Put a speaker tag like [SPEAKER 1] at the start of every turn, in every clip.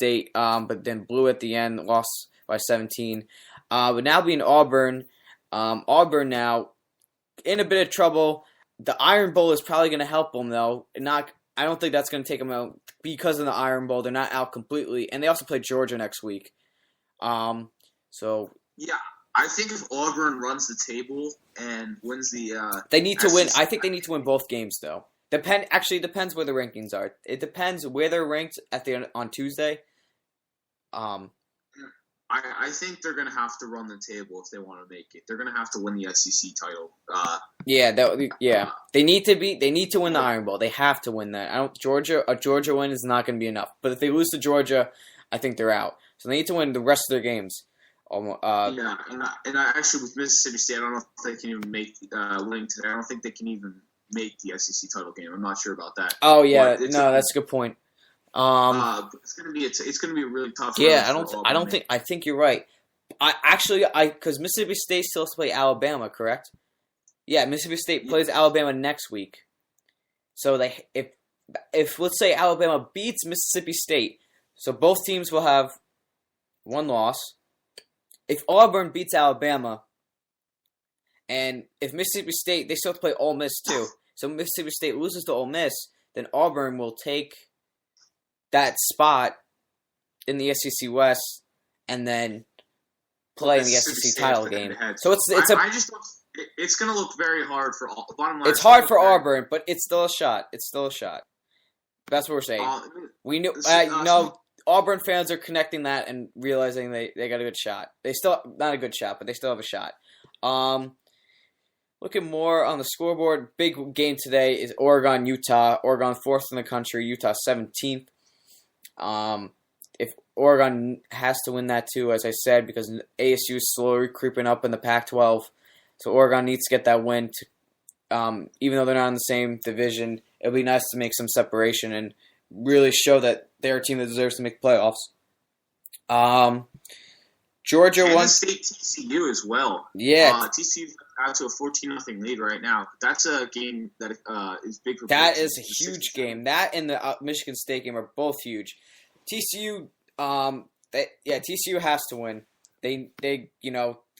[SPEAKER 1] State, but then blew at the end, lost by 17. But now being Auburn, Auburn now in a bit of trouble. The Iron Bowl is probably going to help them, though. I don't think that's going to take them out because of the Iron Bowl. They're not out completely, and they also play Georgia next week.
[SPEAKER 2] Yeah, I think if Auburn runs the table and wins the,
[SPEAKER 1] they need to win. I think they need to win both games, though. Actually, it depends where the rankings are. It depends where they're ranked on Tuesday.
[SPEAKER 2] I think they're going to have to run the table if they want to make it. They're going to have to win the SEC title.
[SPEAKER 1] They need to win the Iron Bowl. They have to win that. A Georgia win is not going to be enough. But if they lose to Georgia, I think they're out. So they need to win the rest of their games.
[SPEAKER 2] And I actually with Mississippi State, I don't know if they can even make winning today. I don't think they can even make the SEC title game. I'm not sure about that.
[SPEAKER 1] Oh yeah, that's a good point.
[SPEAKER 2] It's gonna be a really tough.
[SPEAKER 1] Yeah, I think you're right. Because Mississippi State still has to play Alabama, correct? Yeah, Mississippi State plays Alabama next week. So if let's say Alabama beats Mississippi State, so both teams will have one loss. If Auburn beats Alabama, and if Mississippi State, they still have to play Ole Miss too. So Mississippi State loses to Ole Miss, then Auburn will take that spot in the SEC West and then play in the SEC title game. So
[SPEAKER 2] it's going to look very hard for all. Bottom line,
[SPEAKER 1] it's hard for Auburn, but it's still a shot. That's what we're saying. We knew. Auburn fans are connecting that and realizing they got a good shot. They still not a good shot, but they still have a shot. Looking more on the scoreboard, big game today is Oregon, Utah. Oregon 4th in the country, Utah 17th. If Oregon has to win that too, as I said, because ASU is slowly creeping up in the Pac-12. So Oregon needs to get that win. Even though they're not in the same division, it'll be nice to make some separation and really show that they're a team that deserves to make playoffs. Georgia won.
[SPEAKER 2] Kansas State TCU as well.
[SPEAKER 1] Yeah.
[SPEAKER 2] TCU out to a 14-0 lead right now. That's a game that is big for.
[SPEAKER 1] That is a huge game. That and the Michigan State game are both huge. TCU, TCU has to win. They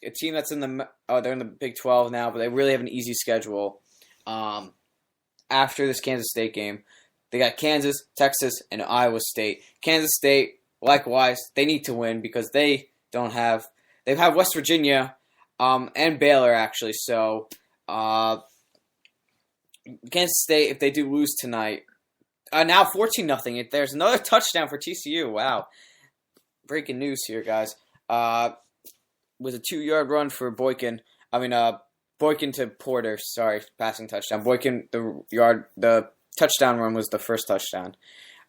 [SPEAKER 1] a team that's they're in the Big 12 now, but they really have an easy schedule. After this Kansas State game, they got Kansas, Texas, and Iowa State. Kansas State, likewise, they need to win because they have West Virginia, and Baylor actually. So, Kansas State, if they do lose tonight, now 14-0. There's another touchdown for TCU. Wow, breaking news here, guys. Was a 2-yard run for Boykin. Boykin to Porter. Sorry, passing touchdown. Boykin, the touchdown run was the first touchdown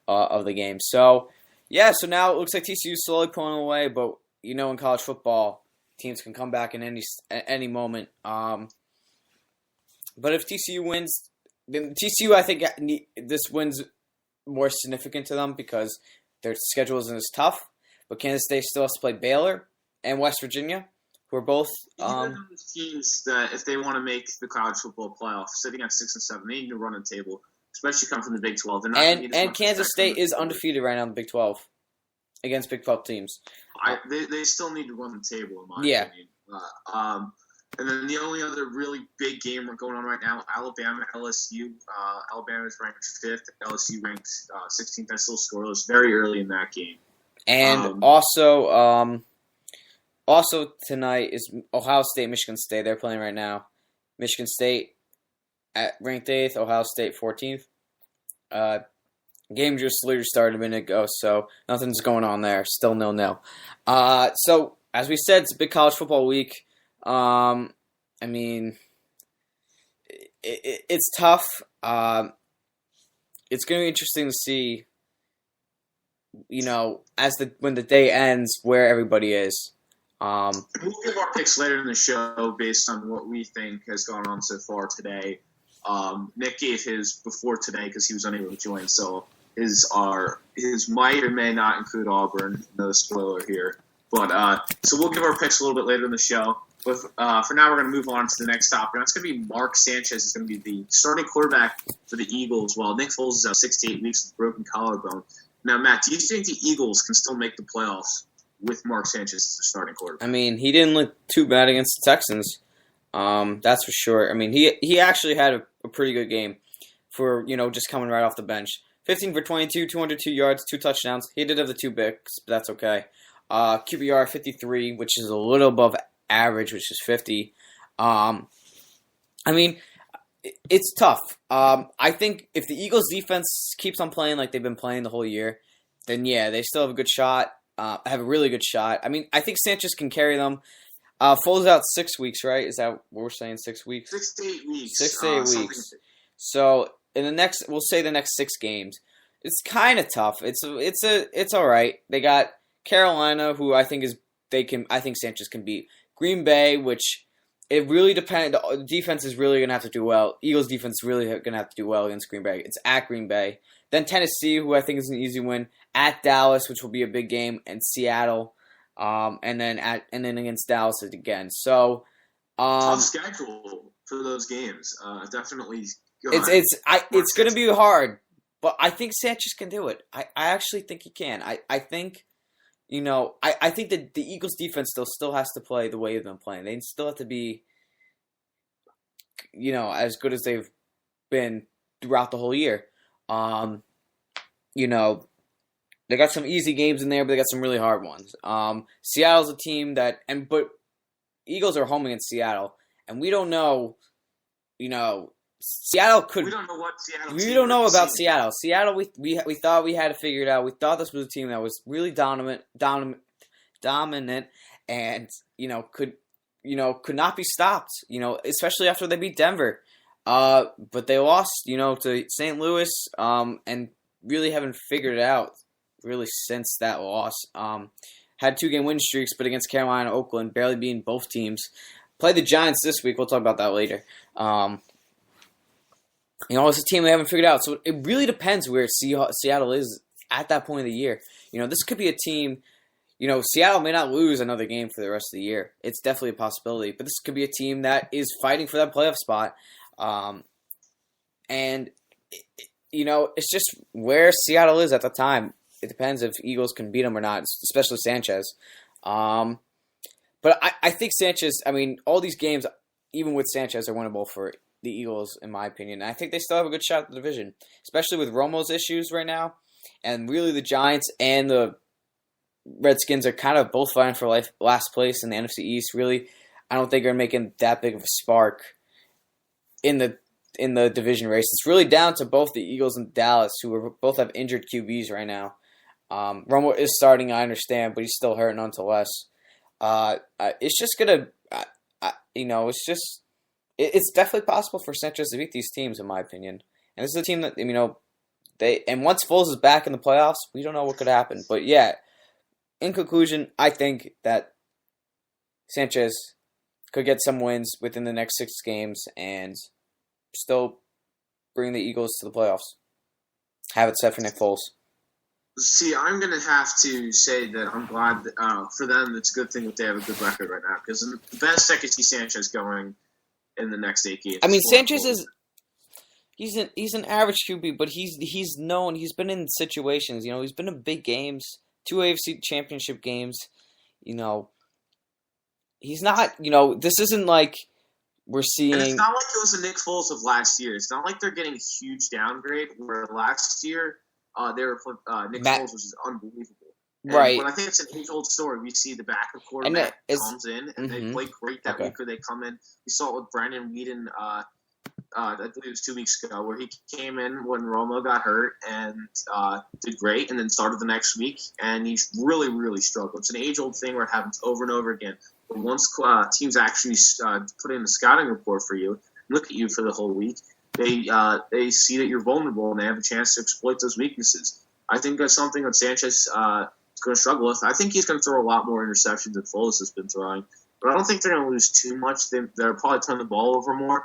[SPEAKER 1] of the game. So, so now it looks like TCU is slowly pulling away, but in college football, teams can come back in any moment. But if TCU wins, then TCU, I think this win's more significant to them because their schedule isn't as tough. But Kansas State still has to play Baylor and West Virginia, who are both
[SPEAKER 2] teams that if they want to make the college football playoff, sitting at 6 and 7, they need to run a table, especially coming from the Big 12.
[SPEAKER 1] And Kansas State is undefeated right now in the Big 12 against Big 12 teams.
[SPEAKER 2] They still need to run the table, in my opinion. And then the only other really big game going on right now, Alabama, LSU. Alabama is ranked 5th. LSU ranked 16th. That's still scoreless. Very early in that game.
[SPEAKER 1] And also tonight is Ohio State, Michigan State. They're playing right now. Michigan State at ranked 8th. Ohio State 14th. Game just literally started a minute ago, so nothing's going on there. Still 0-0. So as we said, it's a big college football week. It's tough. It's going to be interesting to see, when the day ends, where everybody is.
[SPEAKER 2] We'll give our picks later in the show based on what we think has gone on so far today. Nick gave his before today because he was unable to join, so his might or may not include Auburn. No spoiler here. But so we'll give our picks a little bit later in the show. But for now, we're going to move on to the next topic. And that's going to be Mark Sanchez. Is going to be the starting quarterback for the Eagles. While Nick Foles is out 6 to 8 weeks with a broken collarbone. Now, Matt, do you think the Eagles can still make the playoffs with Mark Sanchez as the starting quarterback?
[SPEAKER 1] I mean, he didn't look too bad against the Texans. That's for sure. I mean, he actually had a pretty good game for, just coming right off the bench. 15 for 22, 202 yards, 2 touchdowns. He did have the 2 picks, but that's okay. QBR 53, which is a little above average, which is 50. I mean, it's tough. I think if the Eagles' defense keeps on playing like they've been playing the whole year, then yeah, they still have a good shot. Have a really good shot. I mean, I think Sanchez can carry them. Foles out 6 weeks, right? Is that what we're saying? 6 weeks?
[SPEAKER 2] 6 to 8 weeks.
[SPEAKER 1] 6 to 8 weeks. So in we'll say the next 6 games. It's kind of tough. It's all right. They got Carolina, who I think Sanchez can beat. Green Bay, which it really depends. The defense is really gonna have to do well. Eagles defense is really gonna have to do well against Green Bay. It's at Green Bay. Then Tennessee, who I think is an easy win. At Dallas, which will be a big game, and Seattle. And then against Dallas again. So
[SPEAKER 2] tough schedule for those games. Definitely.
[SPEAKER 1] It's going to be hard, but I think Sanchez can do it. I actually think he can. I think, I think that the Eagles defense still has to play the way they've been playing. They still have to be, as good as they've been throughout the whole year. They got some easy games in there, but they got some really hard ones. Seattle's a team but Eagles are home against Seattle, and we don't know, Seattle could.
[SPEAKER 2] We don't know what Seattle.
[SPEAKER 1] We don't know about Seattle. Seattle, we thought we had it figured out. We thought this was a team that was really dominant, and could not be stopped. Especially after they beat Denver, but they lost, to St. Louis, and really haven't figured it out. Really since that loss. Had 2-game win streaks, but against Carolina and Oakland, barely beating both teams. Play the Giants this week. We'll talk about that later. It's a team they haven't figured out. So it really depends where Seattle is at that point of the year. This could be a team, Seattle may not lose another game for the rest of the year. It's definitely a possibility. But this could be a team that is fighting for that playoff spot. It's just where Seattle is at the time. It depends if Eagles can beat them or not, especially Sanchez. But I think Sanchez, all these games, even with Sanchez, are winnable for the Eagles, in my opinion. And I think they still have a good shot at the division, especially with Romo's issues right now. And really the Giants and the Redskins are kind of both fighting for last place in the NFC East. Really, I don't think they're making that big of a spark in the division race. It's really down to both the Eagles and Dallas, who both have injured QBs right now. Romo is starting, I understand, but he's still hurt nonetheless. It's just gonna, it's definitely possible for Sanchez to beat these teams, in my opinion. And this is a team that, and once Foles is back in the playoffs, we don't know what could happen. But yeah, in conclusion, I think that Sanchez could get some wins within the next 6 games and still bring the Eagles to the playoffs. Have it set for Nick Foles.
[SPEAKER 2] See, I'm going to have to say that I'm glad that, for them, it's a good thing that they have a good record right now. Because the best I could see Sanchez going in the next 8 games.
[SPEAKER 1] Sanchez is he's an average QB, but he's known. He's been in situations. He's been in big games, 2 AFC Championship games. He's not. This isn't like we're seeing.
[SPEAKER 2] And it's not like it was the Nick Foles of last year. It's not like they're getting a huge downgrade. Where last year. Nick Foles was unbelievable. And
[SPEAKER 1] right.
[SPEAKER 2] But I think it's an age-old story. We see the backup quarterback comes in, and they play great that week, or they come in. We saw it with Brandon Weeden, I believe it was 2 weeks ago, where he came in when Romo got hurt and did great, and then started the next week, and he's really, really struggled. It's an age-old thing where it happens over and over again. But once teams actually put in a scouting report for you, look at you for the whole week, they see that you're vulnerable and they have a chance to exploit those weaknesses. I think that's something that Sanchez is going to struggle with. I think he's going to throw a lot more interceptions than Foles has been throwing, but I don't think they're going to lose too much. They'll probably turn the ball over more,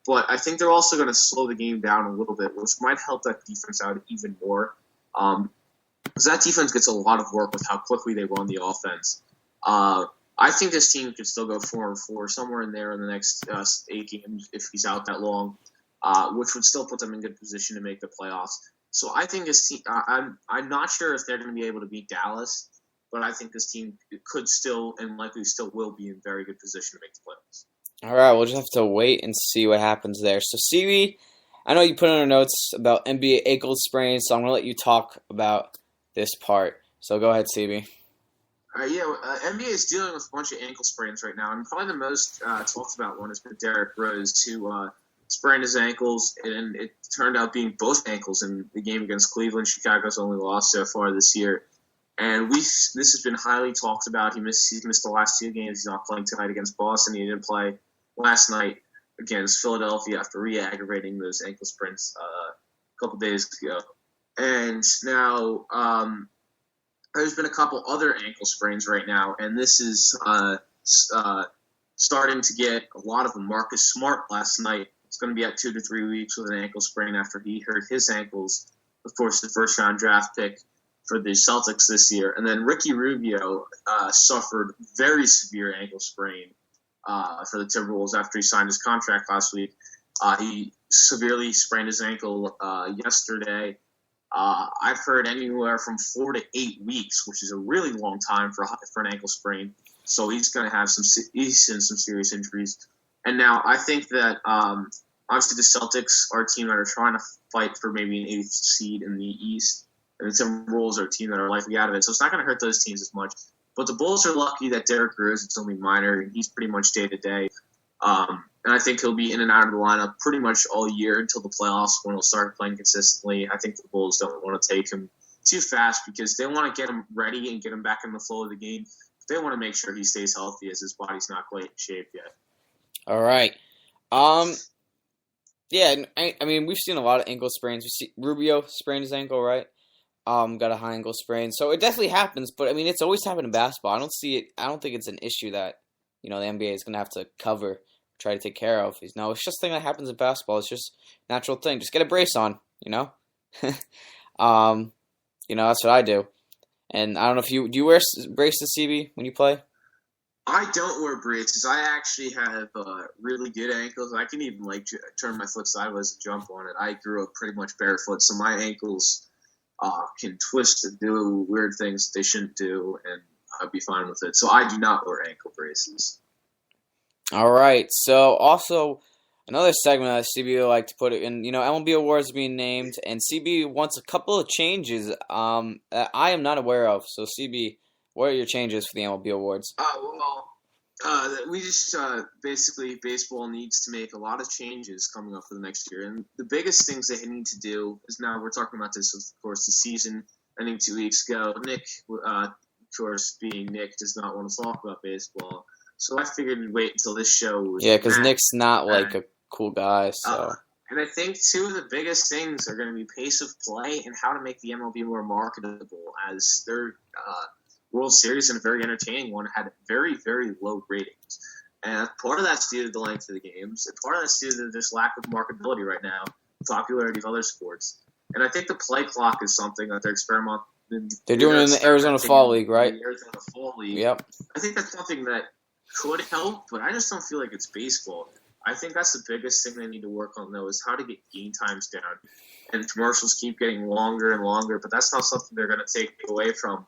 [SPEAKER 2] but I think they're also going to slow the game down a little bit, which might help that defense out even more. Because that defense gets a lot of work with how quickly they run the offense. I think this team could still go 4-4 somewhere in there in the next 8 games if he's out that long. Which would still put them in good position to make the playoffs. So I think this team. I'm not sure if they're going to be able to beat Dallas, but I think this team could still and likely still will be in very good position to make the playoffs.
[SPEAKER 1] All right, we'll just have to wait and see what happens there. So, CB, I know you put in our notes about NBA ankle sprains, so I'm going to let you talk about this part. So go ahead, CB.
[SPEAKER 2] NBA is dealing with a bunch of ankle sprains right now, and probably the most talked about one has been Derrick Rose, who sprained his ankles, and it turned out being both ankles in the game against Cleveland. Chicago's only lost so far this year. And this has been highly talked about. He missed the last 2 games. He's not playing tonight against Boston. He didn't play last night against Philadelphia after re-aggravating those ankle sprints a couple days ago. And now there's been a couple other ankle sprains right now, and this is starting to get a lot of them. Marcus Smart last night is going to be at 2 to 3 weeks with an ankle sprain after he hurt his ankles. Of course, the first-round draft pick for the Celtics this year. And then Ricky Rubio suffered very severe ankle sprain for the Timberwolves after he signed his contract last week. He severely sprained his ankle yesterday. I've heard anywhere from 4 to 8 weeks, which is a really long time for an ankle sprain. So he's going to have some serious injuries. And now I think that obviously the Celtics are a team that are trying to fight for maybe an 8th seed in the East. And the Timberwolves are a team that are likely out of it. So it's not going to hurt those teams as much. But the Bulls are lucky that Derrick Rose is only minor, and he's pretty much day-to-day. And I think he'll be in and out of the lineup pretty much all year until the playoffs when he'll start playing consistently. I think the Bulls don't want to take him too fast because they want to get him ready and get him back in the flow of the game. They want to make sure he stays healthy as his body's not quite in shape yet.
[SPEAKER 1] All right. Yeah, I mean, we've seen a lot of ankle sprains. We see Rubio sprained his ankle, right? Got a high ankle sprain. So it definitely happens, but I mean, it's always happened in basketball. I don't think it's an issue that, the NBA is going to have to cover, try to take care of. No, it's just a thing that happens in basketball. It's just a natural thing. Just get a brace on, that's what I do. And I don't know if do you wear braces, CB, when you play?
[SPEAKER 2] I don't wear braces. I actually have really good ankles. I can even turn my foot sideways and jump on it. I grew up pretty much barefoot, so my ankles can twist and do weird things they shouldn't do, and I'd be fine with it. So I do not wear ankle braces.
[SPEAKER 1] All right. So also another segment that CB would like to put it in. MLB awards being named, and CB wants a couple of changes that I am not aware of. So CB, what are your changes for the MLB awards?
[SPEAKER 2] We just basically baseball needs to make a lot of changes coming up for the next year, and the biggest things they need to do is now we're talking about this, of course, the season ending 2 weeks ago. Nick, of course, being Nick, does not want to talk about baseball, so I figured we'd wait until this show was.
[SPEAKER 1] Yeah, because Nick's not a cool guy, so.
[SPEAKER 2] And I think two of the biggest things are going to be pace of play and how to make the MLB more marketable, as their World Series, and a very entertaining one, had very, very low ratings. And part of that's due to the length of the games, and part of that's due to this lack of marketability right now, the popularity of other sports. And I think the play clock is something that they're experimenting.
[SPEAKER 1] They're doing it in the Arizona Fall League, right?
[SPEAKER 2] The Arizona Fall League.
[SPEAKER 1] Yep.
[SPEAKER 2] I think that's something that could help, but I just don't feel like it's baseball. I think that's the biggest thing they need to work on, though, is how to get game times down. And commercials keep getting longer and longer, but that's not something they're going to take away from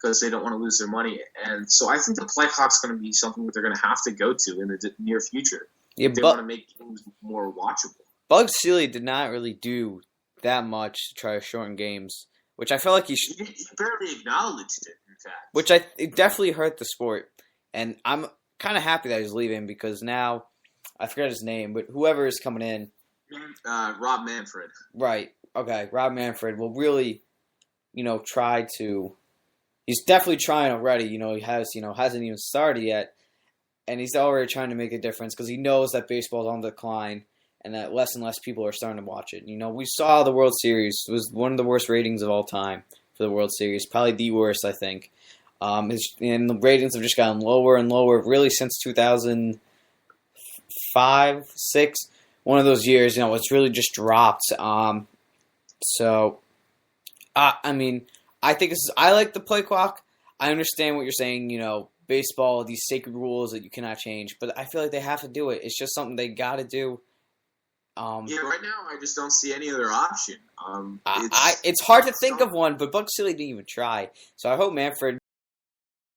[SPEAKER 2] because they don't want to lose their money. And so I think the play clock's going to be something that they're going to have to go to in the near future.
[SPEAKER 1] Yeah,
[SPEAKER 2] they want to make games more watchable.
[SPEAKER 1] Bug Seeley did not really do that much to try to shorten games, which I felt like he
[SPEAKER 2] barely acknowledged it, in fact.
[SPEAKER 1] Which it definitely hurt the sport. And I'm kind of happy that he's leaving because now, I forget his name, but whoever is coming in.
[SPEAKER 2] Rob Manfred.
[SPEAKER 1] Right. Okay. Rob Manfred will really, try to. He's definitely trying already. He hasn't even started yet, and he's already trying to make a difference because he knows that baseball's on decline and that less and less people are starting to watch it. We saw the World Series. It was one of the worst ratings of all time for the World Series, probably the worst, I think. And the ratings have just gotten lower and lower, really since 2005, 6. One of those years, it's really just dropped. I think I like the play clock. I understand what you're saying, baseball, these sacred rules that you cannot change, but I feel like they have to do it. It's just something they got to do.
[SPEAKER 2] Yeah, right now I just don't see any other option.
[SPEAKER 1] It's hard to think of one, but Buck Silly didn't even try. So I hope Manfred